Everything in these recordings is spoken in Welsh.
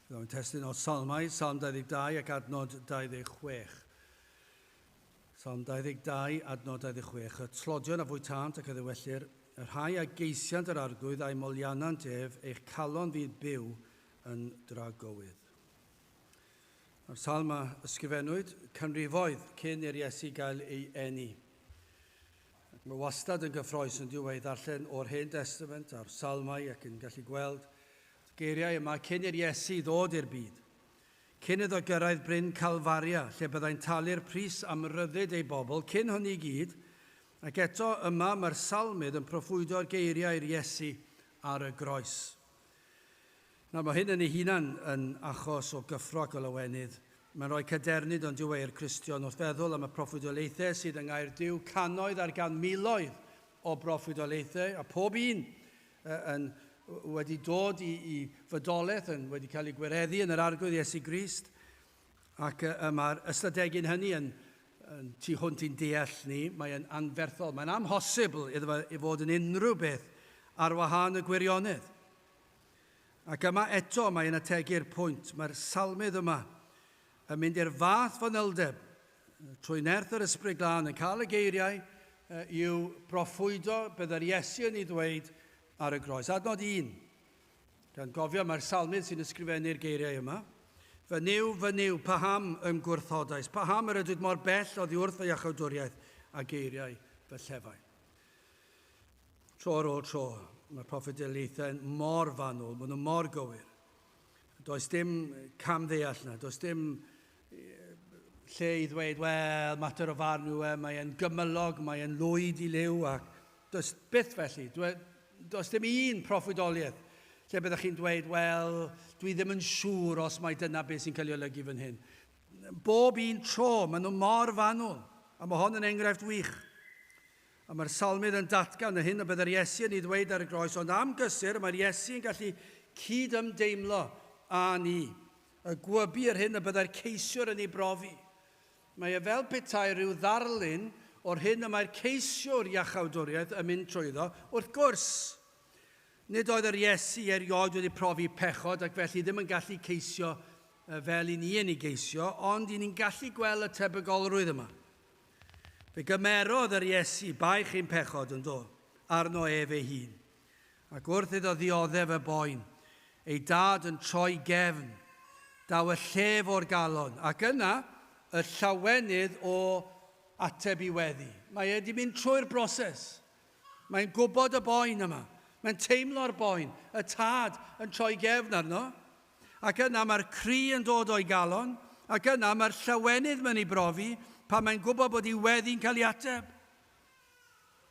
Byddai'n testyn o Salmau, Salm 22 ac adnod 26. Salm 22, adnod 26. Y tlodion a fwytant ac ddewellir, y rhai a geisiant yr arglwydd a'i molianant ef, eich calon fydd byw yn dragowydd. Mae'r salm a ysgrifennwyd canrifoedd cyn i'r Iesu gael ei eni. Mae wastad yn gyffroes yn diwedd ddarllen o'r Hen Testament a'r salmau ac yn gallu gweld geiriau yma cyn i'r Iesu ddod i'r byd. Cyn iddo gyrraedd Bryn Calfaria, lle byddai'n talu'r pris am ryddid ei bobl, cyn hynny i gyd, ac eto yma mae'r salmydd yn proffwydo'r geiriau i'r Iesu ar y groes. Nawr, mae hyn yn ei hunan yn achos o gyffro ac o lawenydd. Mae'n rhoi cadernid o'n diweu'r Cristion wrth feddwl am y proffwydolaethau sydd yng Nghaerdyw, cannoedd ar gan miloedd o proffwydolaethau, a pob un wedi dod i fodolaeth, wedi cael ei gwireddu yn yr arglwydd Iesu Grist, ac mae'r ystadegyn hynny yn tu hwnt i'n deall ni, mae'n anferthol, mae'n amhosibl iddo i fod yn unrhyw beth ar wahân y gwirionedd. Ac yma eto mae'n ategu'r pwynt, mae'r salmydd yma yn mynd i'r fath fanylder, trwy nerth yr ysbryd glân, yn cael y geiriau i'w proffwydo byddai'r Iesu yn ei ddweud ar y groes. Adnod 1, gan gofio mae'r salmydd sy'n ysgrifennu'r geiriau yma. Fy niw, paham ym gwrthodais, paham yr ydwyd mor bell oddi wrth fy iachawdwriaeth a geiriau fy llefau. Tro ar ôl tro, mae'r proffwydolaethau'n mor fanwl, maen nhw mor gywir. Does dim cam ddeall na, does dim lle i ddweud, wel, mater o farn nhw, mae'n gymylog, mae'n lwyd i liw, ac does byth felly. Does dim un proffwydoliaeth lle byddwch chi'n dweud, wel, dwi ddim yn siŵr os mae dyna beth sy'n cael ei olygu fan hyn. Bob un tro, maen nhw mor fanwl, a mae hon yn enghraifft wych. A mae'r salmydd yn datgan y hyn a byddai'r Iesu yn ei ddweud ar y groes, ond am gysur mae'r Iesu yn gallu cyd-ymdeimlo a ni. Y gwybu'r hyn a byddai'r ceisiwr yn ei brofi. Mae e fel petai rhyw ddarlun o'r hyn y mae'r ceisiwr iachawdwriaeth yn mynd trwyddo. Wrth gwrs, nid oedd yr Iesu erioed wedi profi pechod ac felly ddim yn gallu ceisio fel i ni yn ei geisio, ond i ni'n gallu gweld y tebygolrwydd yma. Fe gymerodd yr Iesu baich ein pechod yn dod arno ef ei hun. Ac wrth iddo ddioddef y boen, ei dad yn troi gefn, daw y llef o'r galon, ac yna y llawenydd o ateb i weddi. Mae wedi mynd trwy'r broses. Mae'n gwybod y boen yma. Mae'n teimlo'r boen. Y tad yn troi gefn arno. Ac yna mae'r cri yn dod o'i galon. Ac yna mae'r llawenydd mynd i brofi pan mae'n gwybod bod ei weddi'n cael ei ateb.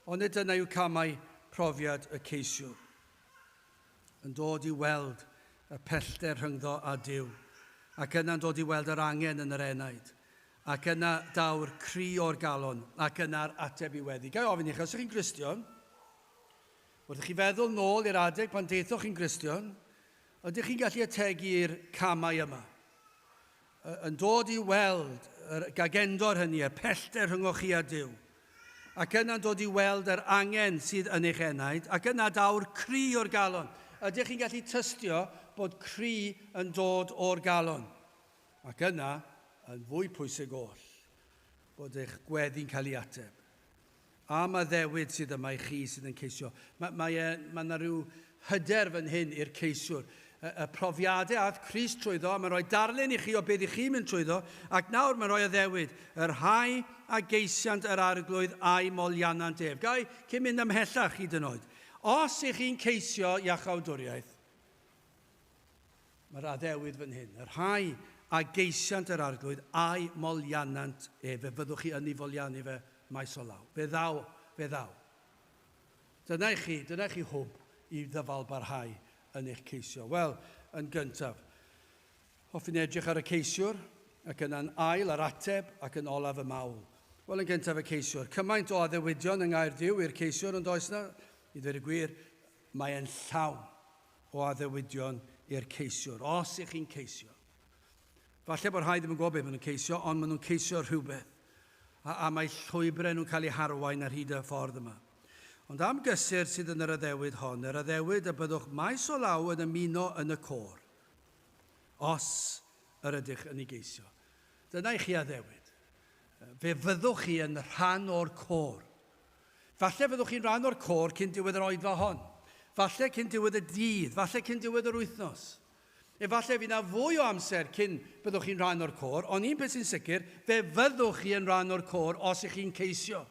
Ond nid yna yw camau profiad y ceisiwr. Yn dod i weld y pellter rhyngddo a Duw. Ac yna'n dod i weld yr angen yn yr enaid. Ac yna daw'r cri o'r galon, ac yna'r ateb i weddi. Gai ofyn i chi, os ydych chi'n Gristion, wrth chi feddwl nôl i'r adeg pan deithoch chi'n Gristion, ydych chi'n gallu ategu'r camau yma. Yn dod i weld yr gagendor hynny, y pellter rhyngoch chi a Duw. Ac yna'n dod i weld yr angen sydd yn eich enaid, ac yna daw'r cri o'r galon. Ydych chi'n gallu tystio bod cri yn dod o'r galon. Ac yna, yn fwy pwysig oll, bod eich gweddi'n cael ei ateb. A mae ddewyd sydd yma i chi sydd yn ceisio. Mae yna rhyw hyder fan hyn i'r ceisiwr. Y profiadau ath Crist trwyddo, a mae'n rhoi darlun i chi o beth i chi'n mynd trwyddo, ac nawr mae'n rhoi y ddewyd, yr rhai a geisiant yr arglwydd a'i molianant ef. Gai, cyn mynd ymhellach hyd yn oed. Os ych chi'n ceisio iachawdwriaeth, mae'r addewyd fan hyn. Yr rhai a geisiant yr arglwydd a'i molianant ef. Fe fyddwch chi yn ei foliannu fe maes o law. Fe ddaw. Dyna chi hwb i ddyfal barhau yn eich ceisio. Wel, yn gyntaf, hoffwn edrych ar y ceisiwr, ac yna'n ail ar ateb, ac yn olaf y mawl. Wel, yn gyntaf y ceisiwr. Cymaint o addewidion yng Nghaerdyw i'r ceisiwr yn does na. I ddweud y gwir, mae'n llawn o addewidion i'r ceisiwr, os ych chi'n ceisio. Falle bod rhai ddim yn gwybod beth maen nhw'n ceisio, ond maen nhw'n ceisio rhywbeth. A mae llwybrau nhw'n cael eu harwain ar hyd y ffordd yma. Ond am gysur sydd yn yr addewyd hon, yr addewyd y byddwch maes o law yn ymuno yn y côr. os yr ydych yn ei geisio. Dyna i chi addewid. Fe fyddwch chi yn rhan o'r côr. Falle fyddwch chi'n rhan o'r côr cyn diwedd yr oedfa hon. Falle cyn diwedd y dydd. Falle cyn diwedd yr wythnos. Efallai fydd na fwy o amser cyn byddwch chi'n rhan o'r côr, ond un beth sy'n sicr, fe fyddwch chi yn rhan o'r côr os ych chi'n ceisio.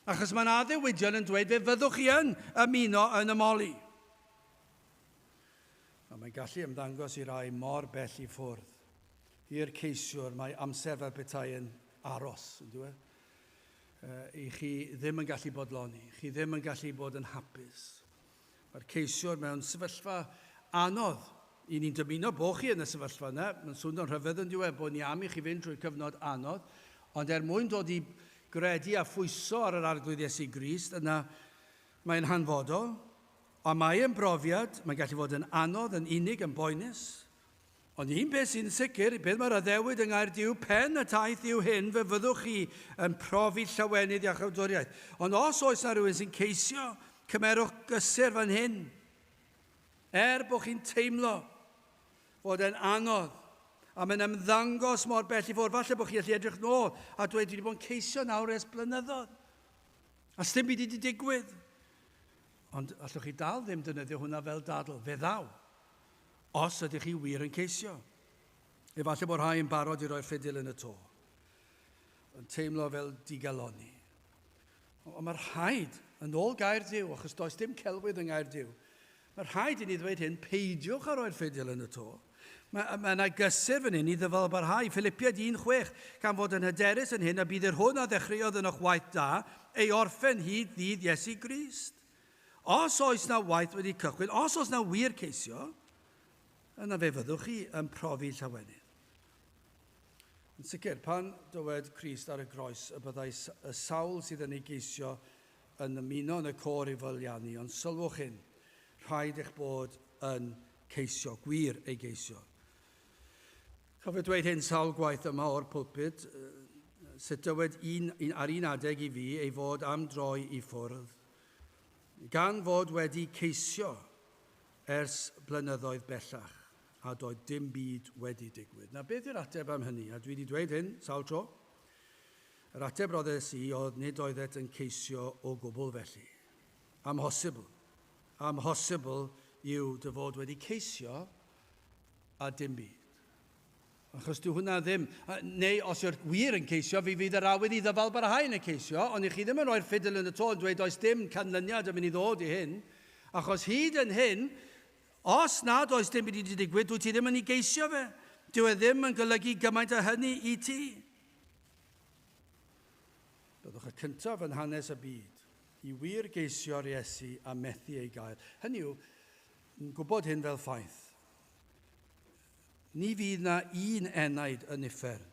Achos mae'n addewidion yn dweud fe fyddwch chi yn ymuno yn y moli. Mae'n gallu ymddangos i rai mor bell i ffwrdd. I'r ceisiwr mae amser fel petai yn aros, yn dweud. I chi ddim yn gallu bodloni, chi ddim yn gallu bod yn hapus. Mae'r ceisiwr mewn sefyllfa anodd. I ni'n dymuno bod chi yn y sefyllfa yna. Mae'n swnio'n rhyfedd yn diwedd bod ni am i chi fynd drwy cyfnod anodd. Ond mwyn dod i gredu a phwyso ar yr arglwydd Iesu Grist, yna mae'n hanfodol. Ond mae'n brofiad, mae'n gallu fod yn anodd, yn unig, yn boenus. Ond un beth sy'n sicr, beth mae'r addewid yng Nghaerdyw, pen y taith yw hyn, fe fyddwch chi yn profi llawenydd a chawdwriaeth. Ond os oes na rhywun sy'n ceisio, cymerwch gysur fan hyn. Bod chi'n teimlo fod e'n anodd, a mae'n ymddangos mor bell i ffwrdd, falle bod chi allu edrych nôl, a dweud, dwi wedi bod yn ceisio nawr ers blynyddoedd. A sdim byd wedi digwydd. Ond allwch chi dal ddim defnyddio hwnna fel dadl, fe ddaw, os ydych chi wir yn ceisio. Efallai bod rhai yn barod i roi'r ffidil yn y to. Yn teimlo fel digaloni. Ond mae'r rhaid yn ôl Gaerdyw, achos does dim celwydd yng Nghaerdyw. Mae'r rhaid i ni ddweud hyn, peidiwch a roi'r ffidil yn y to. Mae yna gysur fan hyn i ddyfalbarhau. Philippiad 1:6, gan fod yn hyderus yn hyn, a bydd yr hwn a ddechreuodd yn o'ch waith da, ei orffen hyd ddydd Iesu Grist. Os oes na waith wedi cychwyn, os oes na wir ceisio, yna fe fyddwch chi yn profi llawenydd. Yn sicr, pan dywed Crist ar y groes, y byddai y sawl sydd yn ei geisio yn ymuno yn y côr i fyliannu, ond sylwch hyn, rhaid eich bod yn ceisio, gwir ei geisio. Cofio dweud hyn sawl gwaith yma o'r pwlpid, sut dywed ar un adeg i fi ei fod am droi i ffwrdd, gan fod wedi ceisio ers blynyddoedd bellach, a doedd dim byd wedi digwydd. Na, beth yw'r ateb am hynny? A dwi wedi dweud hyn sawl tro. Yr ateb roddes i oedd nid oeddet yn ceisio o gwbl felly. Amhosibl. Amhosibl yw dy fod wedi ceisio a dim byd. Achos dyw hwnna ddim, neu os yw'r wir yn ceisio, fi fydd yr awydd i ddyfalbarhau yn y ceisio, ond i chi ddim yn rhoi'r ffidil yn y to yn dweud oes dim canlyniad yn mynd i ddod i hyn, achos hyd yn hyn, os nad oes dim byd wedi digwydd, dwi ti ddim yn ei geisio fe. Dyw e ddim yn golygu gymaint a hynny i ti. Byddwch y cyntaf yn hanes y byd, i wir geisio'r Iesu a methu ei gael. Hynny yw, yn gwybod hyn fel ffaith. Ni fydd na un enaid yn uffern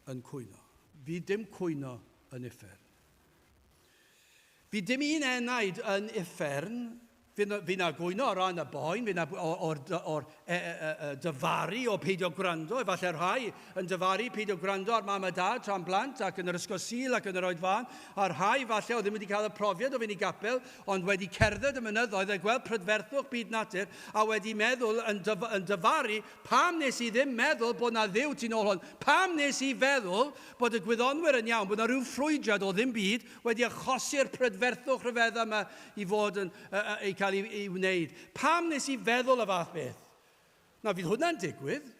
yn cwyno. Fydd dim cwyno yn uffern. Fydd dim un enaid yn uffern. Fydd na gwyno o ran y boen, fydd na o'r dyfaru o peidio gwrando. Efallai rhai yn dyfaru peidio gwrando ar mam a dad tra'n blant ac yn yr ysgol Sul ac yn yr oedfan. A rhai falle o ddim wedi cael y profiad o fynd i gapel, ond wedi cerdded y mynyddoedd a gweld prydferthwch byd natur a wedi meddwl yn dyfaru pam nes i ddim meddwl bod na ddiw tu nôl hwn. Pam nes i feddwl bod y gwyddonwyr yn iawn, bod na rhyw ffrwydrad o ddim byd wedi achosi'r prydferthwch rhyfedda yma i fod yn ei cael ei wneud. Pam nes i feddwl y fath beth? Na, fydd hwnna'n digwydd.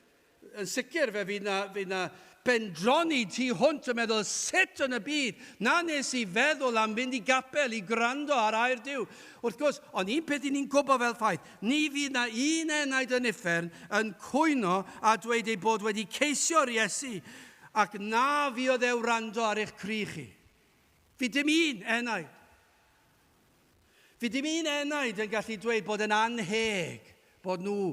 Yn sicr fe fydd na bendroni tu hwnt yn meddwl sut yn y byd. Na nes i feddwl am fynd i gapel i gwrando ar air Duw. Wrth gwrs, ond un peth i ni'n gwybod fel ffaith, ni fydd na un enaid yn uffern yn cwyno a dweud ei bod wedi ceisio'r Iesu ac na fydd e wrando ar eich cri chi. Fydd dim un enaid. Fydd dim un enaid yn gallu dweud bod yn anheg bod nhw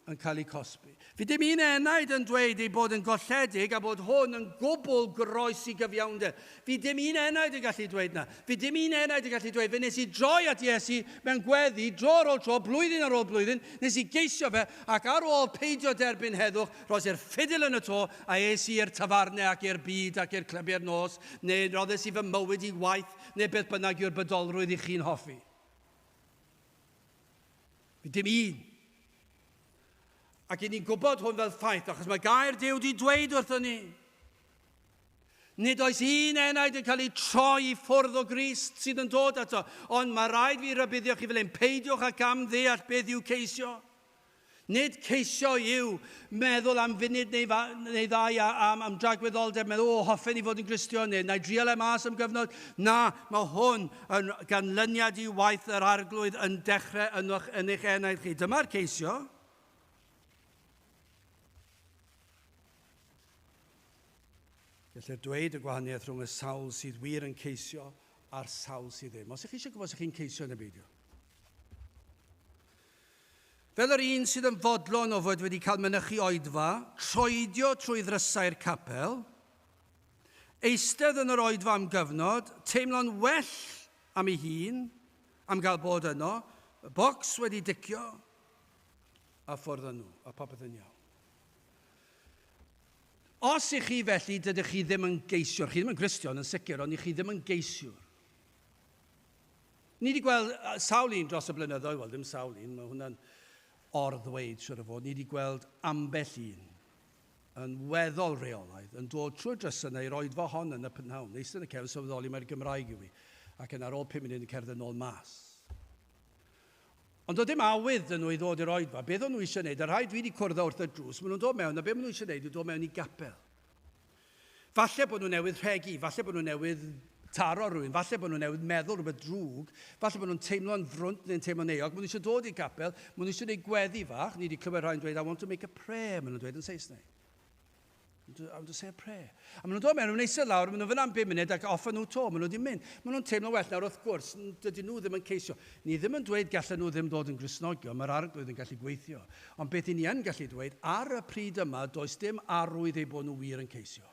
yn cael eu cosbi. Fydd dim un enaid yn dweud ei bod yn golledig a bod hwn yn gwbl groes i gyfiawnder. Fydd dim un enaid yn gallu dweud na. Fydd dim un enaid yn gallu dweud, fe nes i droi at Iesu mewn gweddi, dro ar ôl tro, blwyddyn ar ôl blwyddyn, nes i geisio fe, ac ar ôl peidio derbyn heddwch, roes i'r ffidil yn y to, a es i'r tafarnau ac i'r byd ac i'r clybiau'r nos, neu roddes i fy mywyd i waith, neu beth bynnag yw'r bydolrwydd i chi'n hoffi. Fydd dim un. Ac i ni'n gwybod hwn fel ffaith, achos mae gair Duw wedi dweud wrthon ni. Nid oes un enaid yn cael ei troi i ffwrdd o Grist sydd yn dod ato, ond mae rhaid fi rybuddio chi fel ein peidiwch ac am ddeall beth yw ceisio. Nid ceisio yw meddwl am funud neu ddau am dragwyddoldeb, meddwl, hoffen i fod yn Gristion, neu na i drial e mas am gyfnod. Na, mae hwn yn ganlyniad i waith yr arglwydd yn dechrau yn eich enaid chi. Dyma'r ceisio. Gellir dweud y gwahaniaeth rhwng y sawl sydd wir yn ceisio a'r sawl sydd ddim. Os ych chi eisiau gwybod os ych chi'n ceisio yn y beidio. Fel yr un sydd yn fodlon o fod wedi cael mynychu oedfa, troedio trwy ddrysau'r capel, eistedd yn yr oedfa am gyfnod, teimlo'n well am ei hun, am gael bod yno, y bocs wedi dicio, a ffwrdd nhw, a popeth yn iawn. Os ych chi felly, dydych chi ddim yn geisiwr, chi ddim yn Gristion yn sicr, ond ych chi ddim yn geisiwr. Ni wedi gweld sawl un dros y blynyddoedd, wel ddim sawl un, mae hwnna'n or-ddweud siwr o fod. Ni wedi gweld ambell un yn weddol reolaidd, yn dod trwy'r drysau neu'r oedfa hon yn y pynhawn, neist yn y cefn sylweddoli mae'r Gymraeg yw i, ac yn ar ôl 5 munud yn cerdded nôl mas. Ond doedd dim awydd yn nhw i ddod i'r oedfa. Beth o'n nhw eisiau gwneud? Yr rhai dwi wedi cwrdd wrth y drws, maen nhw'n dod mewn, a beth maen nhw eisiau gwneud yw dod mewn i gapel. Falle bod nhw newydd rhegi, falle bod nhw newydd taro rhywun, falle bod nhw newydd meddwl rhywbeth drwg, falle bod nhw'n teimlo'n frwnt neu'n teimlo'n eog, maen nhw eisiau dod i'r gapel, maen nhw eisiau gwneud gweddi fach, ni wedi clywed rhai'n dweud, I want to make a prayer, maen nhw'n dweud yn Saesneg. I want to say a prayer. A maen nhw'n dod mewn, maen nhw'n eistedd lawr, maen nhw'n fynd am 5 munud ac offa nhw to, maen nhw wedi mynd. Maen nhw'n teimlo well nawr wrth gwrs, dydyn nhw ddim yn ceisio. Ni ddim yn dweud gallen nhw ddim dod yn Gristnogio, mae'r arglwydd yn gallu gweithio. Ond beth i ni yn gallu dweud, ar y pryd yma, does dim arwydd ei bod nhw wir yn ceisio.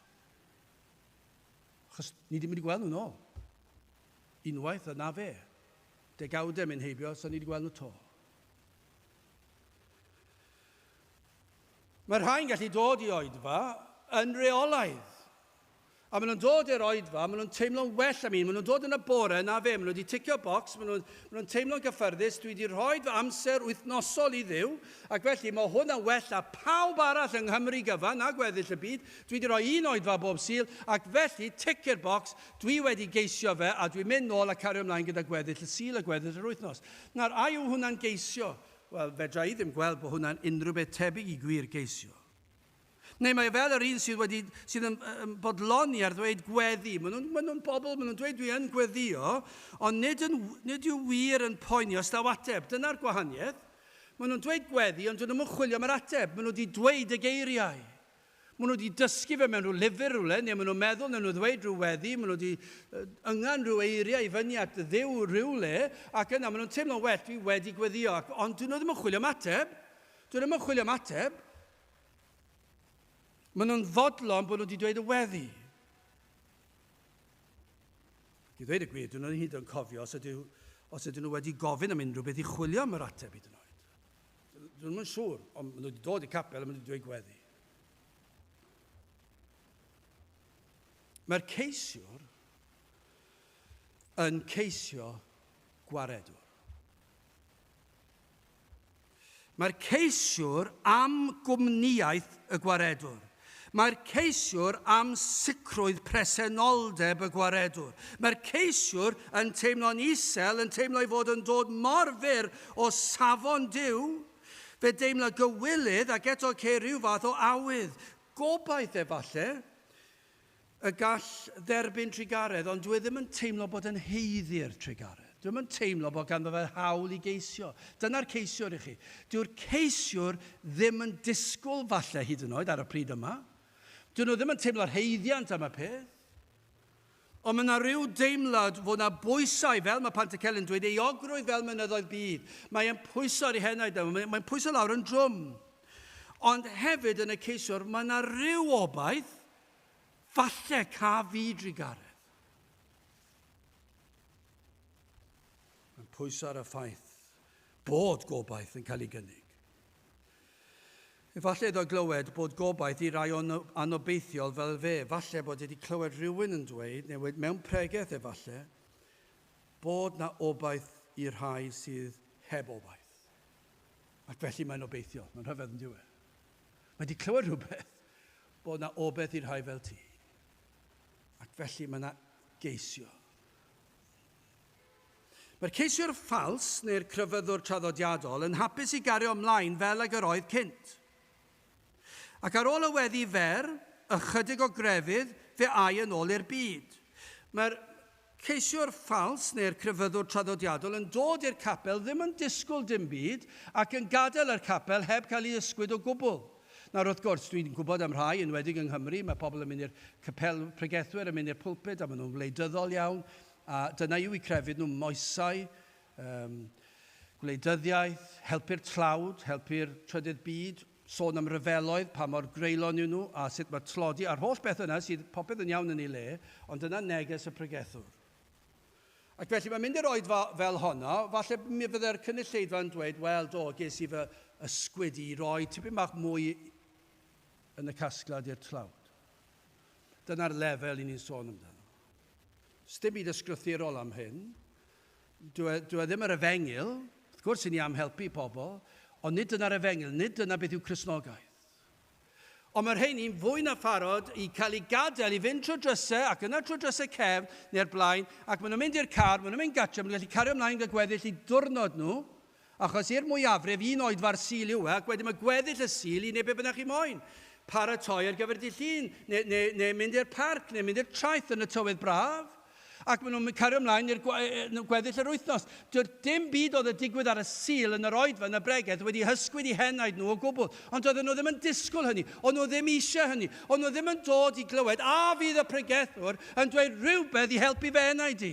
Achos ni ddim wedi gweld nhw'n ôl. Unwaith yna fe. Degawdau mynd heibio, so ni wedi gweld nhw to. Mae rhai'n gallu dod i oedfa yn reolaidd. A maen nhw'n dod i'r oedfa, maen nhw'n teimlo'n well am un, maen nhw'n dod yn y bore na fe, maen nhw wedi ticio bocs, maen nhw'n teimlo'n gyffyrddus, dwi wedi rhoi fy amser wythnosol i Dduw, ac felly mae hwnna'n well a pawb arall yng Nghymru gyfan, na gweddill y byd, dwi wedi rhoi un oedfa bob sil, ac felly ticio'r bocs, dwi wedi geisio fe, a dwi'n mynd nôl a cario ymlaen gyda gweddill y sil a gweddill yr wythnos. Nawr, a yw hwnna'n geisio? Wel, fedra i ddim gweld bod hwnna'n unrhyw beth tebyg i gwir geisio. Neu mae fel yr un sydd yn bodloni ar ddweud gweddi. Maen nhw'n bobl, maen nhw'n dweud dwi yn gweddio, ond nid yw wir yn poenio staw ateb. Dyna'r gwahaniaeth. Maen nhw'n dweud gweddi, ond dyn nhw'n chwilio am yr ateb. Maen nhw wedi dweud y geiriau. Maen nhw wedi dysgu fe mewn rhyw lyfr rhywle, neu maen nhw'n meddwl, neu nhw'n dweud rhyw weddi, maen nhw wedi yngan rhyw eiriau i fyny at Dduw rhywle, ac yna maen nhw'n teimlo'n well, dwi wedi gweddio, ond dyn nhw ddim yn chwilio am ateb. Dyn nhw ddim yn chwilio am ateb. Maen nhw'n fodlon bod nhw wedi dweud y weddi. I ddweud y gwir, dyn nhw'n hyd yn cofio os ydyn nhw wedi gofyn am unrhyw beth i chwilio am yr ateb hyd yn oed. Dyn nhw'n siŵr, ond maen nhw wedi dod i capel a maen nhw wedi dweud gweddi. Mae'r ceisiwr yn ceisio gwaredwr. Mae'r ceisiwr am gwmniaeth y gwaredwr. Mae'r ceisiwr am sicrwydd presenoldeb y gwaredwr. Mae'r ceisiwr yn teimlo'n isel, yn teimlo i fod yn dod mor fyr o safon Duw, fe deimlo gywilydd ac eto ceir rhyw fath o awydd. Gobaith efallai y gall dderbyn trigaredd, ond dwi ddim yn teimlo bod yn heiddi'r trigaredd. Dwi'n yn teimlo bod ganddo fe hawl i geisio. Dyna'r ceisiwr i chi. Dyw'r ceisiwr ddim yn disgwyl falle hyd yn oed ar y pryd yma. Dyn nhw ddim yn teimlo'r heiddiant am y peth. Ond mae yna rhyw deimlad fod yna bwysau fel mae Pantycelyn yn dweud, eogrwydd fel mynyddoedd byd. Mae'n pwyso ar ei henaid yma, mae'n pwyso lawr yn drwm. Ond hefyd yn y ceisiwr, mae yna rhyw obaith, falle ca fi drigaredd. Mae'n pwyso ar y ffaith bod gobaith yn cael ei gynnig. Efallai iddo glywed bod gobaith i rai anobeithiol fel fe, falle bod wedi clywed rhywun yn dweud, neu mewn pregeth efallai, bod na obaith i'r rhai sydd heb obaith. Ac felly mae'n obeithiol, mae'n rhyfedd yn diwedd. Mae wedi clywed rhywbeth bod yna obeth i'r rhai fel ti. Ac felly mae yna geisio. Mae'r ceisiwr ffals neu'r crefyddwr traddodiadol yn hapus i gario ymlaen fel ag yr oedd cynt. Ac ar ôl y weddi fer, ychydig o grefydd fe ai yn ôl i'r byd. Mae'r ceisiwr ffals neu'r crefyddwr traddodiadol yn dod i'r capel ddim yn disgwyl dim byd ac yn gadael yr capel heb cael ei ysgwyd o gwbl. Nawr wrth gwrs, dwi'n gwybod am rhai, enwedig yng Nghymru, mae pobl yn mynd i'r capel pregethwyr, yn mynd i'r pwlpid, a maen nhw'n wleidyddol iawn. A dyna yw eu crefydd nhw moesau, gwleidyddiaeth, helpu'r tlawd, helpu'r trydydd byd, sôn am ryfeloedd, pa mor greulon yw nhw, a sut mae tlodi, a'r holl beth yna sydd popeth yn iawn yn ei le, ond dyna neges y pregethwr. Ac felly mae'n mynd i'r oed fel honno, falle mi fydde'r cynulleidfa yn dweud, wel do, ges i fy ysgwyd i roi tipyn bach mwy yn y casgliad i'r tlawd. Dyna'r lefel i ni'n sôn amdano. Sdim byd ysgrythurol am hyn. Dwi ddim yr efengil, wrth gwrs i ni am helpu pobl, ond nid dyna'r efengil, nid dyna beth yw Cristnogaeth. Ond mae'r rheini'n fwy na pharod i cael ei gadael i fynd trwy drysau, ac yna trwy drysau cefn neu'r blaen, ac maen nhw'n mynd i'r car, maen nhw'n mynd gatra, maen nhw'n gallu cario ymlaen gyda gweddill i diwrnod nhw, achos i'r mwyafrif un oedfa'r sil yw, ac wedyn mae gweddill y sil i neu be bynnag chi moyn. Paratoi ar gyfer dydd Llun, neu mynd i'r parc, neu mynd i'r traeth yn y tywydd braf, ac maen nhw'n cario ymlaen i'r gweddill yr wythnos. Dim byd oedd y digwydd ar y sil yn yr oedfa yn y bregeth wedi hysgwyd i henaid nhw o gwbl. Ond oedden nhw ddim yn disgwyl hynny, ond nhw ddim eisiau hynny, ond nhw ddim yn dod i glywed, a fydd y pregethwr yn dweud rhywbeth i helpu fe henaid i.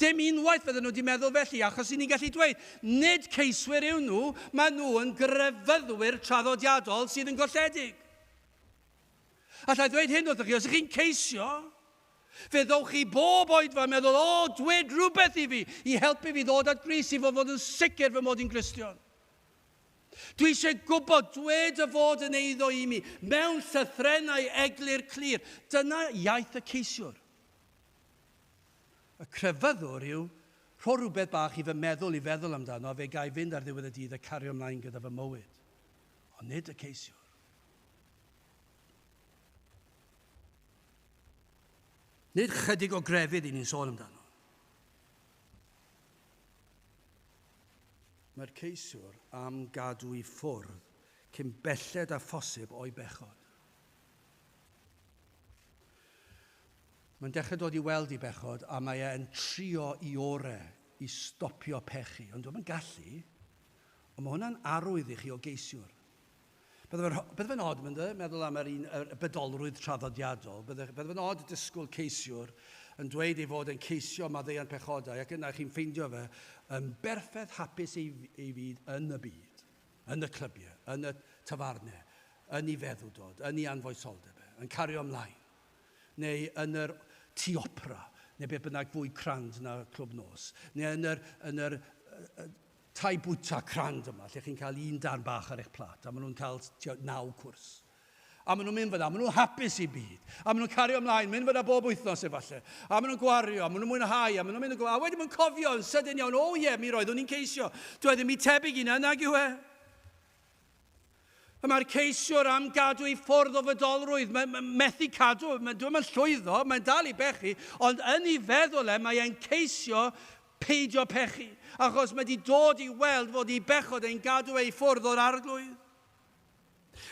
Dim unwaith fydden nhw wedi meddwl felly, achos i ni'n gallu dweud, nid ceiswyr yw nhw, mae nhw yn grefyddwyr traddodiadol sydd yn golledig. Allai ddweud hyn wrthych chi, os ydych chi'n ceisio, fe ddowch chi bob oedfa meddwl, o, dwed rhywbeth i fi, i helpu fi ddod at Gris i fod yn sicr fy mod i'n Gristion. Dwi eisiau gwybod, dwed y fod yn eiddo i mi, mewn llythrennau eglur clir. Dyna iaith y ceisiwr. Y crefyddwr yw rho rhywbeth bach i fy meddwl i feddwl amdano, a fe gai fynd ar ddiwedd y dydd a cario ymlaen gyda fy mywyd. Ond nid y ceisiwr. Nid chydig o grefydd i ni'n sôn amdano. Mae'r ceisiwr am gadw i ffwrdd cyn belled a phosib o'i bechod. Mae'n dechrau dod i weld i bechod a mae e'n trio i orau i stopio pechu. Ond dwi'n gallu, ond mae hwnna'n arwydd i chi o geisiwr. Bydd fe'n od, meddwl am y bedolrwydd traddodiadol. Bydd fe'n od disgwyl ceisiwr yn dweud ei fod yn ceisio maddeuant pechodau, ac yna chi'n ffeindio fe yn berffaith hapus ei fyd yn y byd, yn y clybiau, yn y tafarnau, yn ei feddwdod, yn ei anfoesoldeb, yn cario ymlaen, neu yn yr tiopra, neu beth bynnag fwy crand na clwb nos, neu yn yr tai bwyta crand yma, lle chi'n cael un darn bach ar eich plat, a maen nhw'n cael 9 cwrs. A maen nhw'n mynd fyna, maen nhw'n hapus i byd, a maen nhw'n cario ymlaen, mynd fyna bob wythnos efallai, a maen nhw'n gwario, a maen nhw'n mwynhau, a maen nhw'n mynd yn gwybod, a wedyn maen cofio yn sydyn iawn, o ie, mi roeddwn ni'n ceisio, dwi ddim i tebyg yna, nag yw e. Mae'r ceisiwr am gadw i ffwrdd o fydolrwydd, mae'n methu cadw, dwi'n llwyddo, mae'n dal i bechu, ond yn ei feddwl mae e'n ceisio peidio pechu, achos mae wedi dod i weld fod ei bechod e'n gadw ei ffwrdd o'r arglwydd.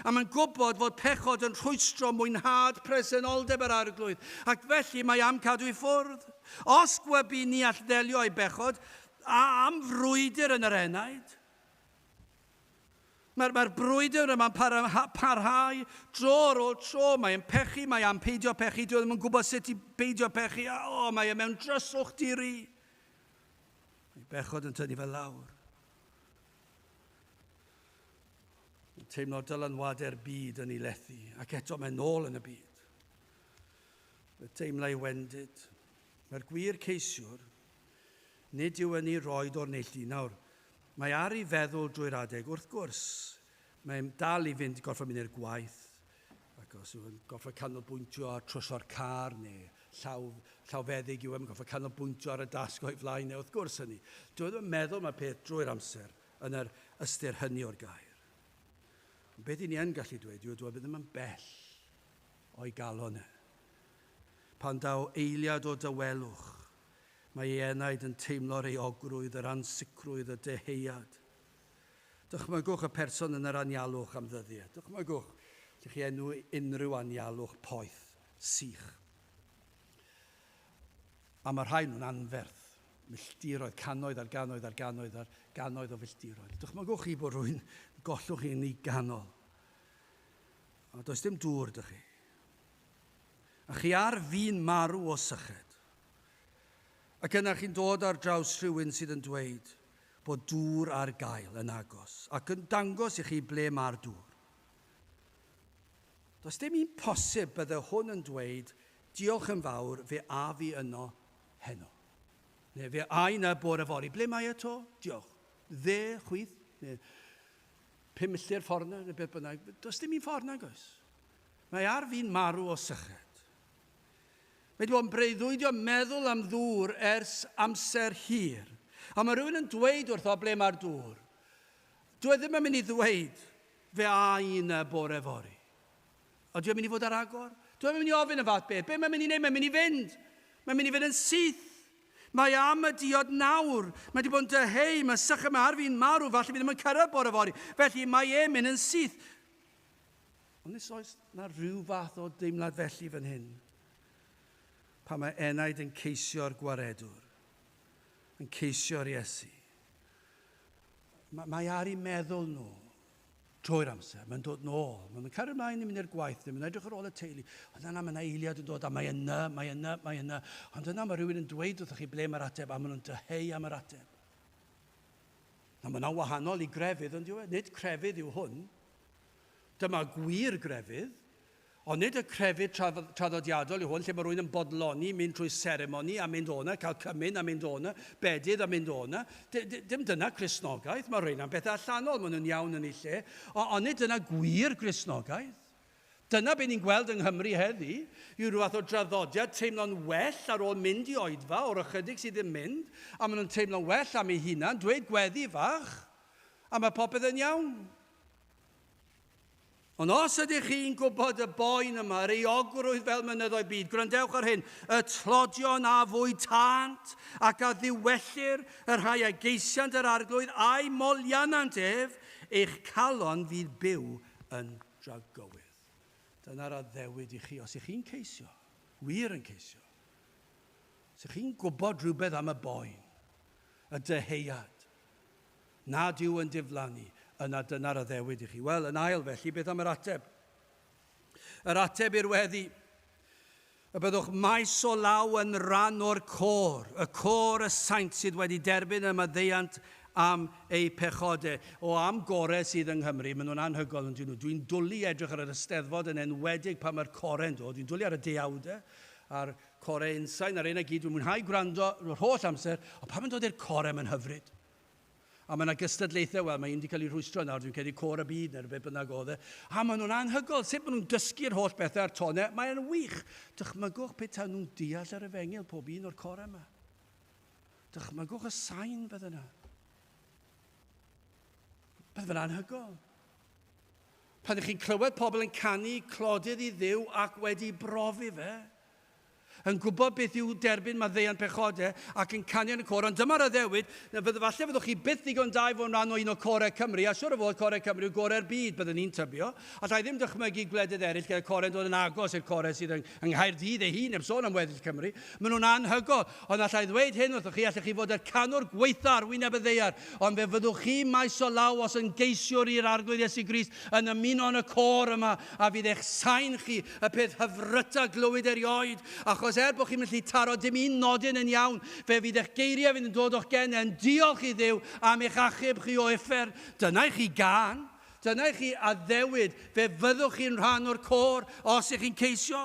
A mae'n gwybod fod pechod yn rhwystro mwynhad presenoldeb yr arglwydd, ac felly mae am cadw ei ffwrdd. Os gwybu ni all ddelio ei bechod, a am frwydr yn yr enaid, mae'r brwydr yma'n parhau tro ar ôl tro, mae'n pechu, mae am peidio pechu, dwi ddim yn gwybod sut i peidio pechu, mae mewn dryswch diri. Mae bechod yn tynnu fel lawr. Teimlo dylanwadau'r byd yn ei lethu, ac eto mae'n nôl yn y byd. Mae teimlau wendid. Mae'r gwir ceisiwr, nid yw yn ei roed o'r neilltu. Nawr, mae ar ei feddwl drwy'r adeg, wrth gwrs, mae'n dal i fynd gorfod mynd i'r gwaith, ac os yw'n gorfod canolbwyntio ar trwsio'r car, neu llawfeddig yw yn gorfod canolbwyntio ar y dasg o'i flaen, neu wrth gwrs hynny. Dwi'n meddwl mae peth drwy'r amser yn yr ystyr hynny o'r gair. Beth i ni yn gallu dweud, yw dweud ddim yn bell o'i galon e. Pan daw eiliad o dywelwch, mae ei enaid yn teimlo'r eogrwydd, yr ansicrwydd, y deheuad. Dychmygwch y person yn yr anialwch am ddyddiau. Dychmygwch, lle chi enw unrhyw anialwch poeth, sych. A mae rhai nhw'n anferth, milltiroedd, cannoedd ar gannoedd ar gannoedd ar gannoedd o filltiroedd. Dychmygwch chi bod rhywun gollwch chi'n ei ganol. A does dim dŵr dych chi. A chi ar fi'n marw o syched. Ac yna chi'n dod ar draws rhywun sydd yn dweud bod dŵr ar gael yn agos ac yn dangos i chi ble mae'r dŵr. Does dim un posib bydde hwn yn dweud diolch yn fawr fe a fi yno heno. Neu fe a yna bore fori. Ble mae eto? Diolch. Dde, chwyth, neu 5 milltir ffordd neu beth bynnag. Does dim un ffordd nag oes. Mae ar fi'n marw o syched. Mae wedi bod yn breuddwydio meddwl am ddŵr ers amser hir. A mae rhywun yn dweud wrtho ble mae'r dŵr. Dwi ddim yn mynd i ddweud fe a yna bore fori. O dwi'n mynd i fod ar agor? Dwi'n mynd i ofyn y fath beth. Be mae'n mynd i wneud? Mae'n mynd i fynd. Mae'n mynd i fynd yn syth. Mae am y diod nawr. Mae wedi bod yn deheu. Mae sycha mae ar fi'n marw. Falle fi ddim yn cyrraedd bore fori. Felly mae e'n mynd yn syth. Ond nes oes na rhyw fath o deimlad felly fan hyn. Pa mae enaid yn ceisio'r gwaredwr, yn ceisio'r Iesu. Mae ar eu meddwl nhw trwy'r amser, mae'n dod nôl. Mae'n cario ymlaen i mynd i'r gwaith, mae'n edrych ar ôl y teulu. Ond yna mae yna eiliad yn dod, a mae yna. Ond yna mae rhywun yn dweud wrthych chi ble mae'r ateb, a maen nhw'n deheu am yr ateb. Na mae yna wahanol i grefydd, ond nid crefydd yw hwn. Dyma gwir grefydd. Ond nid y crefydd traddodiadol yw hwn, lle mae rhywun yn bodloni, mynd trwy seremoni a mynd o'na, cael cymyn a mynd o'na, bedydd a mynd o'na. Dim dyna Cristnogaeth, mae rhywun am bethau allanol, maen nhw'n iawn yn ei lle. Ond nid dyna gwir Cristnogaeth. Dyna beth ni'n gweld yng Nghymru heddi, yw rhywbeth o draddodiad teimlo'n well ar ôl mynd i oedfa, o'r ychydig sydd yn mynd, a maen nhw'n teimlo'n well am ei hunan, dweud gweddi fach, a mae popeth yn iawn. Ond os ydych chi'n gwybod y boen yma, yr eogrwydd fel mynyddoedd byd, gwrandewch ar hyn, y tlodion a fwy tant ac a ddiwellir yr rhai a geisiant yr arglwydd a'i molianant ef, eich calon fydd byw yn dragowydd. Dyna'r addewid i chi, os ych chi'n ceisio, wir yn ceisio, os ych chi'n gwybod rhywbeth am y boen, y deheuad, nad yw yn diflannu, yna dyna'r addewid i chi. Wel, yn ail felly, beth am yr ateb? Yr ateb i'r weddi. Y byddwch maes o law yn ran o'r côr, y côr y saint sydd wedi derbyn y maddeuant am ei pechodau. O am gorau sydd yng Nghymru, maen nhw'n anhygol yn dyn nhw. Dwi'n dwlu edrych ar yr Eisteddfod yn enwedig pan mae'r corau'n dod. Dwi'n dwlu ar y deuawdau, a'r corau unsain, ar un a gyd. Dwi'n mwynhau gwrando yr holl amser, ond pan mae'n dod i'r corau mae'n hyfryd. A mae yna gystadlaethau, wel, mae un wedi cael ei rhwystro nawr, dwi'n credu cor y byd neu rhywbeth bynnag oedd e. A maen nhw'n anhygol, sut maen nhw'n dysgu'r holl bethau ar tonau, mae'n wych. Dychmygwch beth nhw'n deall ar y fengil pob un o'r corau yma. Dychmygwch y sain bydd yna. Bydd fy'n anhygol. Pan ydych chi'n clywed pobl yn canu clodydd i Dduw ac wedi brofi fe, yn gwybod beth yw derbyn maddeuant pechodau ac yn canu yn y cor, ond dyma'r addewid, falle fyddwch chi byth ddigon da i fod yn rhan o un o corau Cymru, a siwr o fod corau Cymru yw gorau'r byd byddwn ni'n tybio, a llai ddim dychmygu gwledydd eraill gyda corau'n dod yn agos i'r corau sydd yng Nghaerdydd ei hun, sôn am weddill Cymru, maen nhw'n anhygol, ond allai ddweud hyn wrthych chi, allech chi fod y canwr gweitha ar wyneb y ddeiar, ond fe fyddwch chi maes o law os yn geisiwr i'r arglwydd Iesu Grist yn ymuno yn y cor yma, a fydd eich sain chi y peth hyfryta glywyd erioed, achos bod chi'n gallu taro dim un nodyn yn iawn, fe fydd eich geiriau fydd yn dod o'ch gen yn diolch i Dduw am eich achub chi o effer. Dyna i chi gan, dyna i chi addewid, fe fyddwch chi'n rhan o'r cor os ych chi'n ceisio.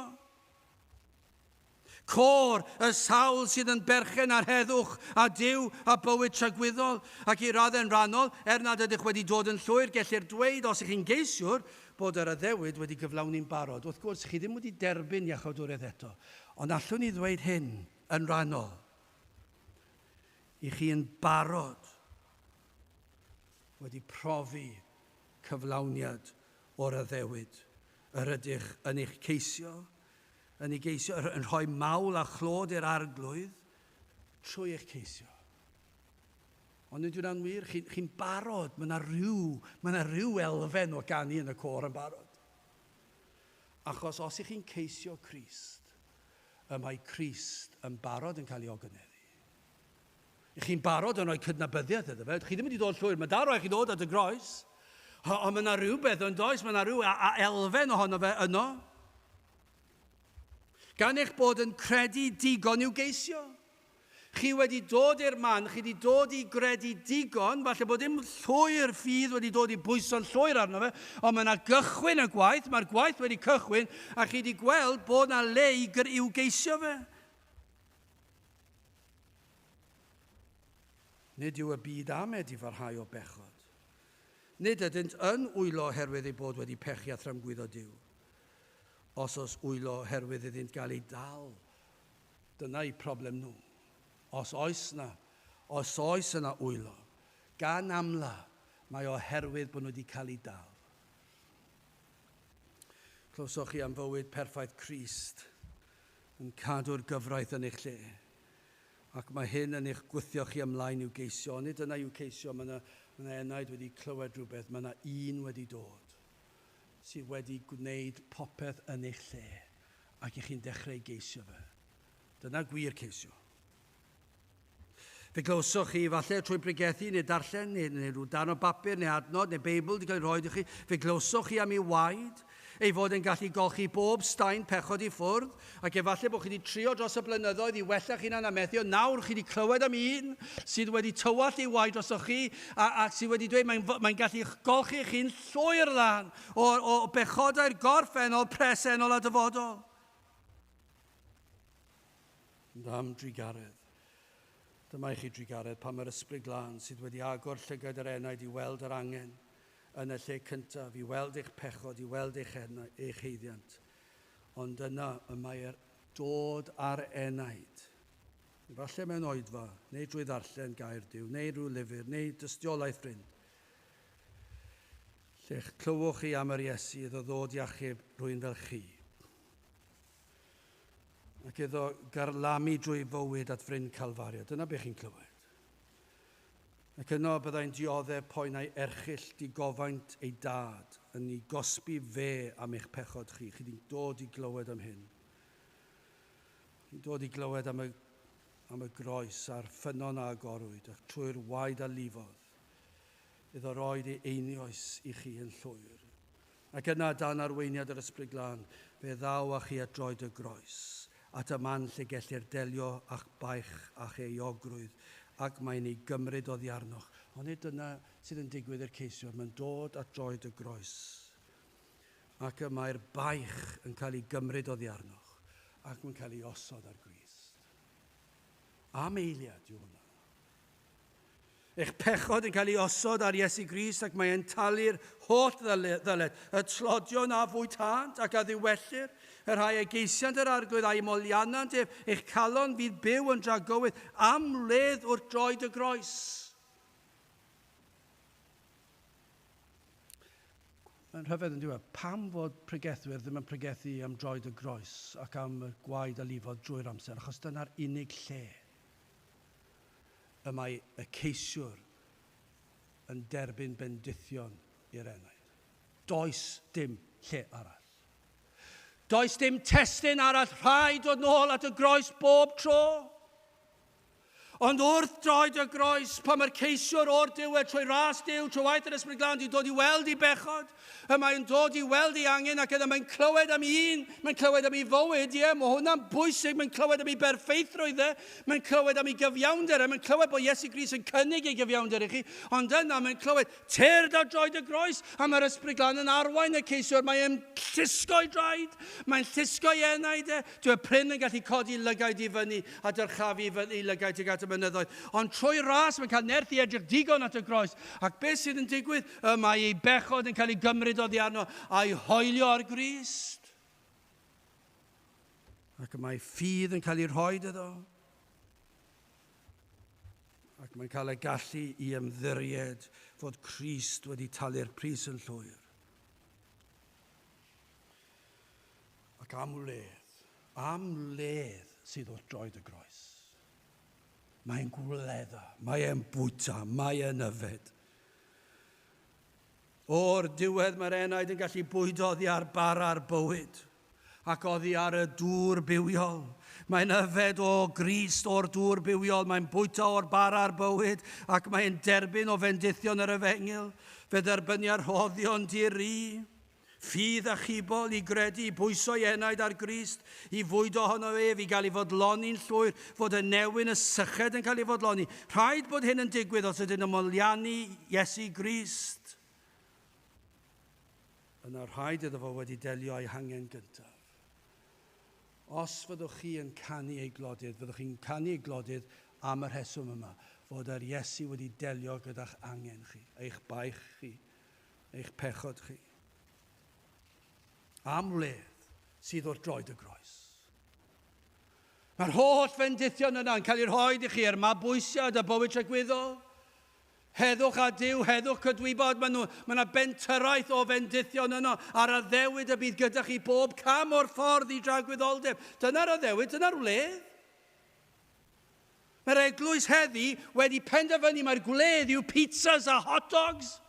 Cor, y sawl sydd yn berchen ar heddwch a Duw a bywyd tragwyddol, ac i raddau'n rannol, nad ydych wedi dod yn llwyr, gellir dweud os ych chi'n geisiwr, bod yr addewid wedi gyflawni'n barod. Wrth gwrs, chi ddim wedi derbyn iachawdwriaeth eto, ond allwn ni ddweud hyn yn rannol. I chi yn barod wedi profi cyflawniad o'r addewid. Yr ydych yn eich ceisio, yn rhoi mawl a chlod i'r arglwydd trwy eich ceisio. Ond nid yw'n wir, chi'n barod, mae yna rhyw elfen o ganu yn y côr yn barod. Achos os ych chi'n ceisio Crist, mae Crist yn barod yn cael ei ogynneddu. Ych chi'n barod yn rhoi cydnabyddiaeth iddo fe. Chi ddim wedi dod llwyr, mae dar o eich chi dod at y groes. Ond mae yna rhywbeth yn does, mae yna rhyw elfen ohono fe yno. Gan eich bod yn credu digon i'w geisio. Chi wedi dod i'r man, chi wedi dod i gredu digon, falle bod dim llwyr ffydd wedi dod i bwyso'n llwyr arno fe, ond mae yna gychwyn y gwaith, mae'r gwaith wedi cychwyn, a chi wedi gweld bod yna le i'w geisio fe. Nid yw y byd amed i farhau o bechod. Nid ydynt yn wylo oherwydd ei bod wedi pechu a thramgwyddo Duw. Os wylo oherwydd iddynt gael ei dal. Dyna i problem nhw. Os oes yna wylo, gan amla, mae oherwydd bod nhw wedi cael ei dal. Clywsoch chi am fywyd perffaith Crist yn cadw'r gyfraith yn eich lle. Ac mae hyn yn eich gwythio chi ymlaen i'w geisio. Nid yna i'w ceisio, mae yna enaid wedi clywed rhywbeth, mae yna un wedi dod sydd wedi gwneud popeth yn eich lle ac i chi'n dechrau geisio fe. Dyna gwir ceisio. Fe glywsoch chi, falle trwy bregethu neu darllen, neu rhyw darn o bapur, neu adnod, neu Beibl wedi cael ei roi i chi, fe glywsoch chi am ei waed, ei fod yn gallu golchi bob staen pechod i ffwrdd, ac efallai bod chi wedi trio dros y blynyddoedd i wella chi'n anamethu, nawr chi wedi clywed am un sydd wedi tywall ei waed drosoch chi, a sydd wedi dweud mae'n gallu golchi chi'n llwyr lan o bechodau'r gorffennol, presennol a dyfodol. Am drigaredd. Dyma i chi drigaredd pan mae'r ysbryd glân sydd wedi agor llygad yr enaid i weld yr angen yn y lle cyntaf, i weld eich pechod, i weld eich heiddiant. Ond yna y mae'r dod ar enaid. Falle mewn oedfa, neu drwy ddarllen gair Duw, neu rhyw lyfr, neu dystiolaeth ffrind. Lle'ch clywwch chi am yr Iesu iddo ddod i achub rhywun fel chi. Ac iddo garlamu drwy fywyd at ffrind Calfaria. Dyna beth chi'n clywed. Ac yno byddai'n dioddau poenau erchill digofaint ei dad yn ei gosbi fe am eich pechod chi. Chi wedi dod i glywed am hyn. Chi'n dod i glywed am y groes a'r ffynon a agorwyd ac trwy'r waed a lifodd. Iddo roed ei einioes i chi yn llwyr. Ac yna dan arweiniad yr ysbryd glân, fe ddaw a chi at droed y groes. At y man lle gellir delio a'ch baich a'ch eiogrwydd, ac mae'n ei gymryd oddi arnoch. Ond nid dyna sydd yn digwydd i'r ceisiwr, mae'n dod at droed y groes. Ac mae'r baich yn cael ei gymryd oddi arnoch, ac mae'n cael ei osod ar Grist. Am eiliad yw hwnna. Eich pechod yn cael ei osod ar Iesu Grist ac mae'n talu'r holl ddyled, y tlodion a fwytant ac a ddiwellir, yr rhai a geisiant yr arglwydd a'i molianant eich calon fydd byw yn dragowydd am ledd wrth droed y groes. Mae'n rhyfedd yn diwedd, pam fod pregethwyr ddim yn pregethu am droed y groes ac am y gwaed a lifodd drwy'r amser, achos dyna'r unig lle y mae y ceisiwr yn derbyn bendithion i'r enaid. Does dim lle arall. Does dim testyn arall rhaid dod nôl at y groes bob tro. Ond wrth droed y groes, pan mae'r ceisiwr o'r diwedd trwy ras Duw, trwy waith yr ysbryd glân, di dod i weld i bechod, mae'n dod i weld i angen, ac yna mae'n clywed am un, mae'n clywed am ei fywyd, mae hwnna'n bwysig, mae'n clywed am ei berffeithrwydd, mae'n clywed am ei gyfiawnder, mae'n clywed bod Iesu Grist yn cynnig ei gyfiawnder i chi, ond yna mae'n clywed tyrd ar droed y groes, a mae'r ysbryd glân yn arwain y ceisiwr, mae'n llusgo i draed, mae'n llusgo i enaid, dwi'n pryn yn gallu codi lygaid i fyny, a dyrchafu i lygaid tuag at y mynyddoedd. Ond trwy ras mae'n cael nerth i edrych digon at y groes. Ac beth sydd yn digwydd? Mae ei bechod yn cael ei gymryd oddi arno a'i hoelio ar Grist. Ac mae ffydd yn cael ei rhoi iddo. Ac mae'n cael ei gallu i ymddiried fod Crist wedi talu'r pris yn llwyr. am ledd sydd wrth droed y groes. Mae'n gwledda, mae'n bwyta, mae'n yfed. O'r diwedd mae'r enaid yn gallu bwydo oddi ar bara'r bywyd ac oddi ar y dŵr bywiol. Mae'n yfed o Grist o'r dŵr bywiol, mae'n bwyta o'r bara'r bywyd ac mae'n derbyn o fendithion yr Efengil. Fe dderbynnu ar rhoddion diri, ffydd a chibol i gredu, i bwyso i enaid ar Grist, i fwydo ohono ef, i gael ei fodloni'n llwyr, fod y newyn y syched yn cael ei fodloni. Rhaid bod hyn yn digwydd os ydyn ymoliannu Iesu Grist. Yna rhaid iddo fo wedi delio a'i hangen gyntaf. Os fyddwch chi yn canu ei glodydd, fyddwch chi'n canu ei glodydd am y rheswm yma, fod yr Iesu wedi delio gyda'ch angen chi, eich baich chi, eich pechod chi. Am ledd sydd wrth droed y groes. Mae'r holl fendithion yna'n cael ei rhoi i chi mabwysiad a bywyd tragwyddol. Heddwch a Duw, heddwch cydwybod, mae yna bentyraeth o fendithion yno ar y ddewyd y bydd gyda chi bob cam o'r ffordd i dragwyddoldeb. Dyna'r ddewyd, dyna'r wledd. Mae'r eglwys heddi wedi penderfynu mae'r gwledd yw pizzas a hot dogs.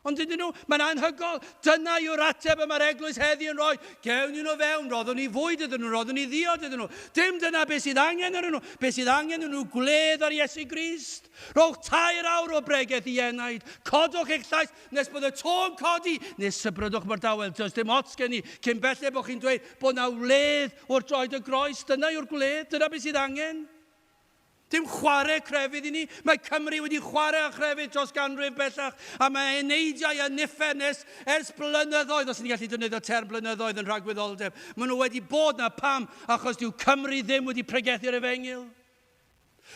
Ond dydyn nhw, mae'n anhygol. Dyna yw'r ateb y mae'r eglwys heddi yn rhoi. Gewn nhw fewn, roddwn ni fwyd iddyn nhw, roddwn ni ddiod iddyn nhw. Dim dyna beth sydd angen yn nhw. Beth sydd angen yn nhw gwledd ar Iesu Grist. Rhowch 2 awr o bregeth i enaid. Codwch eich llais nes bod y to'n codi. Nes sybrydwch mae'r dawel. Does dim ots gen i. Cyn bellai bod chi'n dweud bod na wledd o'r droed y groes. Dyna yw'r gwledd. Dyna beth sydd angen. Dim chwarae crefydd i ni. Mae Cymru wedi chwarae a chrefydd dros ganrif bellach. A mae eneidiau a niffennes ers blynyddoedd, os ni'n gallu defnyddio term blynyddoedd yn rhagwyddoldeb. Maen nhw wedi bod na pam, achos dyw Cymru ddim wedi pregethu'r Efengil.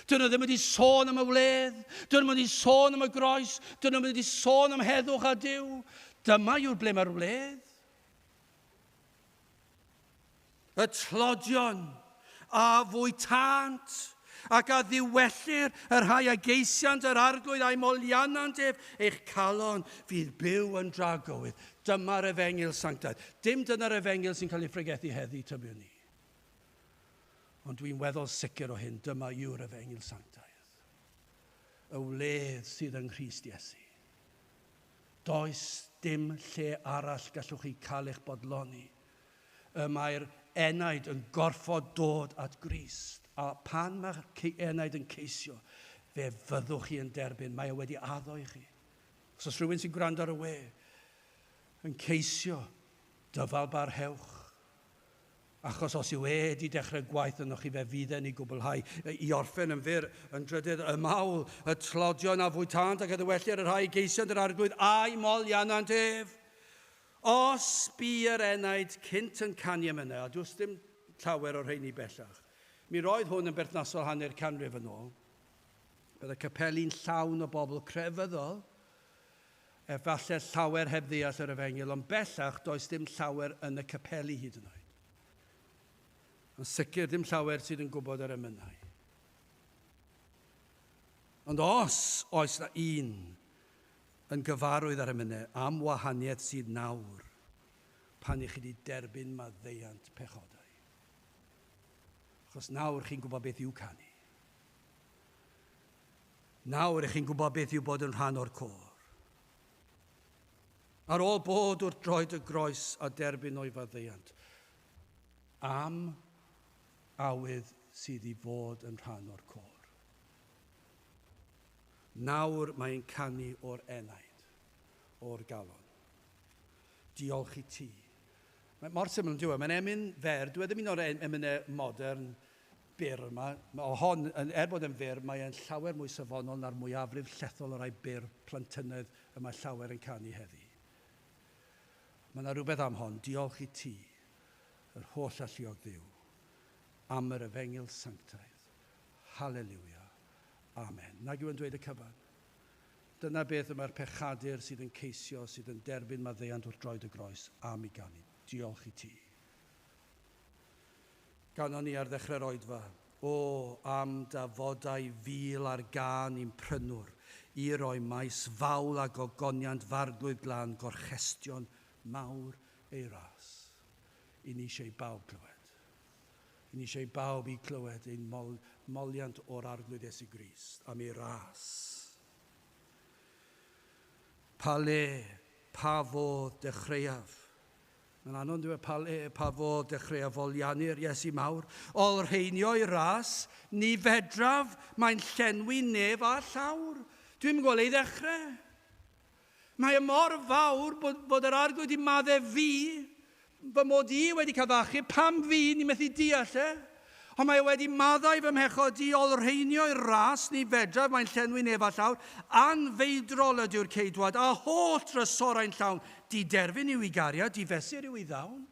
Dyn nhw ddim wedi sôn am y wledd. Dyn nhw wedi sôn am y groes. Dyn nhw wedi sôn am heddwch a Duw. Dyma yw'r ble mae'r wledd. Y tlodion a fwytant ac a ddiwellir yr rhai a geisiant yr arglwydd a'i molianant ef eich calon fydd byw yn dragowydd. Dyma'r Efengil sanctaidd. Dim dyna'r Efengil sy'n cael ei phregethu heddi tybiwn ni. Ond dwi'n weddol sicr o hyn, dyma yw'r Efengil sanctaidd. Y wledd sydd yng Nghrist Iesu. Does dim lle arall gallwch chi cael eich bodloni. Mae'r enaid yn gorfod dod at Grist. A pan mae'r enaid yn ceisio, fe fyddwch chi yn derbyn. Mae wedi addo i chi. Os rhywun sy'n gwrando ar y we, yn ceisio, dyfal barhewch. Achos os yw wedi dechrau gwaith yno chi, fe fydd yn ei gwblhau. I orffen yn fyr, yn drydydd y mawl, y tlodion a fwytant ac edwellir yr rhai geisiant yr arglwydd a'i molianant ef. Os bu yr enaid cynt yn canu emynau, a dwi'n dim llawer o'r rheini bellach, mi roedd hwn yn berthnasol hanner canrif yn ôl. Bydd y capeli'n llawn o bobl crefyddol, efallai llawer heb ddeall yr Efengil, ond bellach does dim llawer yn y capeli hyd yn oed. Yn sicr dim llawer sydd yn gwybod yr emynau. Ond os oes na un yn gyfarwydd ar emynau am wahaniaeth sydd nawr, pan i chi wedi derbyn maddeuant pechodau. Achos nawr chi'n gwybod beth yw canu. Nawr chi'n gwybod beth yw bod yn rhan o'r côr. Ar ôl bod wrth droed y groes a derbyn o'i faddeuant, am awydd sydd i fod yn rhan o'r côr. Nawr mae'n canu o'r enaid, o'r galon. Diolch i ti. Mae mor syml yn diwedd. Mae'n emyn fer. Dwi ddim un o'r emynau modern byr yma. Hon, bod yn fyr, mae'n llawer mwy safonol na'r mwyafrif llethol o'r rhai byr plantynedd y mae llawer yn canu heddi. Mae yna rhywbeth am hon. Diolch i ti, yr holl alluog Dduw, am yr Efengil sanctaidd. Halleluia. Amen. Nag yw yn dweud y cyfan. Dyna beth yma'r pechadur sydd yn ceisio, sydd yn derbyn maddeuant wrth droed y groes am ei ganu. Diolch i ti. Ganon ni ar ddechrau'r oedfa. O, am dafodau fil ar gan i'n prynwr, i roi maes fawl a gogoniant farglwydd glan gorchestion mawr ei ras. i ni eisiau bawb clywed. I ni eisiau bawb i clywed ein moliant o'r arglwydd Iesu Grist am ei ras. Pa le, pa fodd dechreuaf. Mae'n anodd dweud pa le, pa fodd dechreuaf folianu'r Iesu mawr. Ol rheinio i ras, ni fedraf, mae'n llenwi nef a llawr. Dwi'n gweld ei ddechrau. Mae mor fawr bod yr arglwydd i maddau fi, fy mod i wedi cyfachu, pam fi ni methu deall e. Ond mae wedi maddau fy mhechod i ol rheinio i'r ras ni fedraf, mae'n llenwi nef a llawr, anfeidrol ydyw'r ceidwad, a holl drysorau'n llawn, di derfyn i'w i gariad, di fesur i'w i ddawn.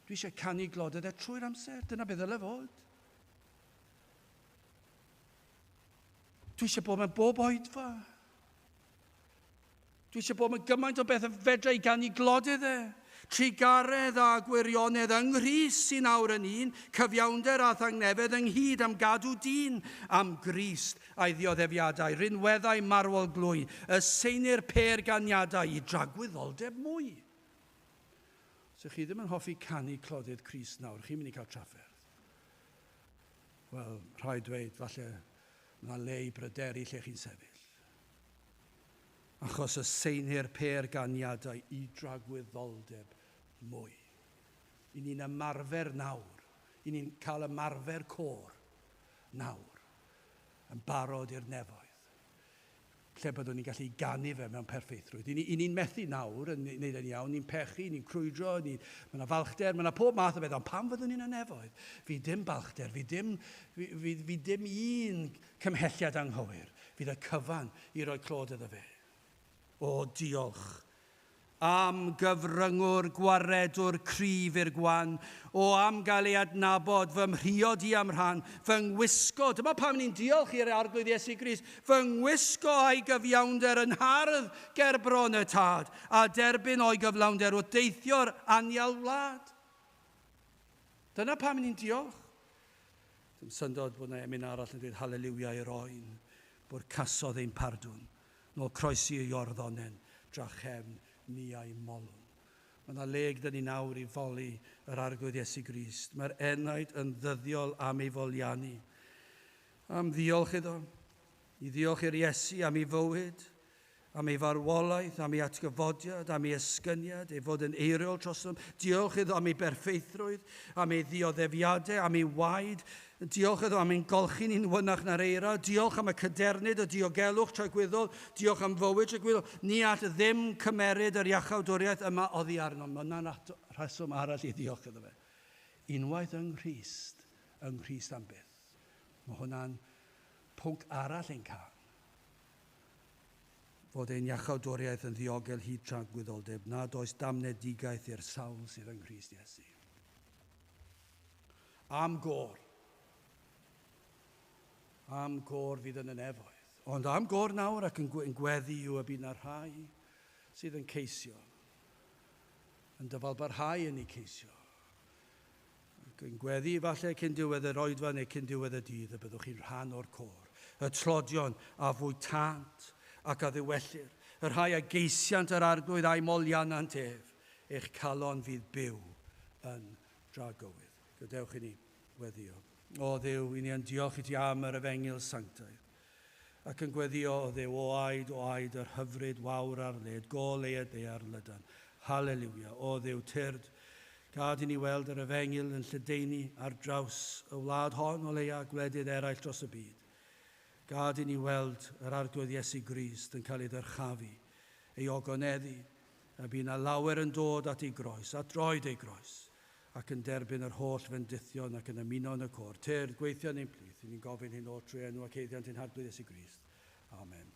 Dwi eisiau canu glodedd trwy'r amser, dyna beth ddyle fod. Dwi eisiau bod mewn bob oedfa. Dwi eisiau bod mewn gymaint o beth y fedra i ganu glodedd e. Trigaredd a gwirionedd yng Nghrist sy'n awr yn un, cyfiawnder a thangnefedd ynghyd am gadw dyn, am Grist a'i ddioddefiadau, rinweddau marwol glwy, y seinir per ganiadau i dragwyddoldeb mwy. So chi ddim yn hoffi canu clodydd Crist nawr, chi'n mynd i cael trafferth. Wel, rhaid dweud, falle, yna le i bryderu lle chi'n sefyll. Achos y seinir per ganiadau i dragwyddoldeb mwy. I ni'n ymarfer nawr. I ni'n cael ymarfer côr nawr. Yn barod i'r nefoedd. Lle byddwn ni'n gallu ganu fe mewn perffeithrwydd. I ni'n methu nawr yn neud yn iawn. Ni'n pechu, ni'n crwydro, mae yna falchder, mae yna pob math o beth. Ond pam fyddwn ni'n y nefoedd? Fi dim balchder, fi dim un cymhelliad anghywir. Fydd y cyfan i roi clod iddo fe. O, diolch am gyfryngwr gwaredwr cryf i'r gwan, o am gael ei adnabod fy mhriod i am rhan, fy ngwisgo, dyma pam ni'n diolch i'r arglwydd Iesu Grist, fy ngwisgo a'i gyfiawnder yn hardd ger bron y tad, a derbyn o'i gyflawnder o deithio'r anial wlad. Dyna pam ni'n diolch. Dim syndod bod yna emyn arall yn dweud hallelujah i'r oen, bod casodd ein pardwn. Nôl croesi i orddonen, drachefn ni a'i molwn. Mae yna leg dyn ni nawr i foli yr arglwydd Iesu Grist. Mae'r enaid yn ddyddiol am ei folianu. Am ddiolch iddo, i ddiolch i'r Iesu am ei fywyd, am ei farwolaeth, am ei atgyfodiad, am ei esgyniad, ei fod yn eiriol trosom. Diolch iddo am ei berffeithrwydd, am ei ddioddefiadau, am ei waed. Diolch iddo am ein golchi ni'n wynach na'r eira. Diolch am y cydernid y diogelwch tragwyddol. Diolch am fywyd tragwyddol. Ni at ddim cymeryd yr iachawdwriaeth yma oddi arno. Mae yna'n rheswm arall i diolch iddo fe. Unwaith yng Nghrist am byth. Mae hwnna'n pwnc arall ein cael. Fod ein iachawdwriaeth yn ddiogel hyd tragwyddoldeb, nad oes damnedigaeth i'r sawl sydd yng Nghrist Iesu. Am gór. Am gór fydd yn y nefoedd. Ond am gór nawr ac yn gweddi yw y bydd yna rhai sydd yn ceisio. Yn dyfalbarhau yn ei ceisio. Ac yn gweddi falle cyn diwedd yr oedfa neu cyn diwedd y dydd y byddwch chi'n rhan o'r côr. Y tlodion a fwytant ac a ddiwellir. Y rhai a geisiant yr arglwydd a'i molianant ef. Eich calon fydd byw yn dragowydd. Gadewch i ni weddio. O Dduw, i ni yn diolch i ti am yr efengil sanctaidd. Ac yn gweddio o Dduw, o aid yr hyfryd wawr ar led, gol leid ei ar lydan. Hallelujah. O Dduw, tyrd, gad i ni weld yr efengil yn lledaenu ar draws y wlad hon o leia gwledydd eraill dros y byd. Gad i ni weld yr arglwydd Iesu Grist yn cael ei ddyrchafu, ei ogoneddu, a bydd yna lawer yn dod at ei groes, at droed ei groes, ac yn derbyn yr holl fendithion ac yn ymuno yn y côr. Tyrd, gweithio ni'n plith, ni'n gofyn hyn o trwy enw ac eiddiant ein harglwydd Iesu Grist. Amen.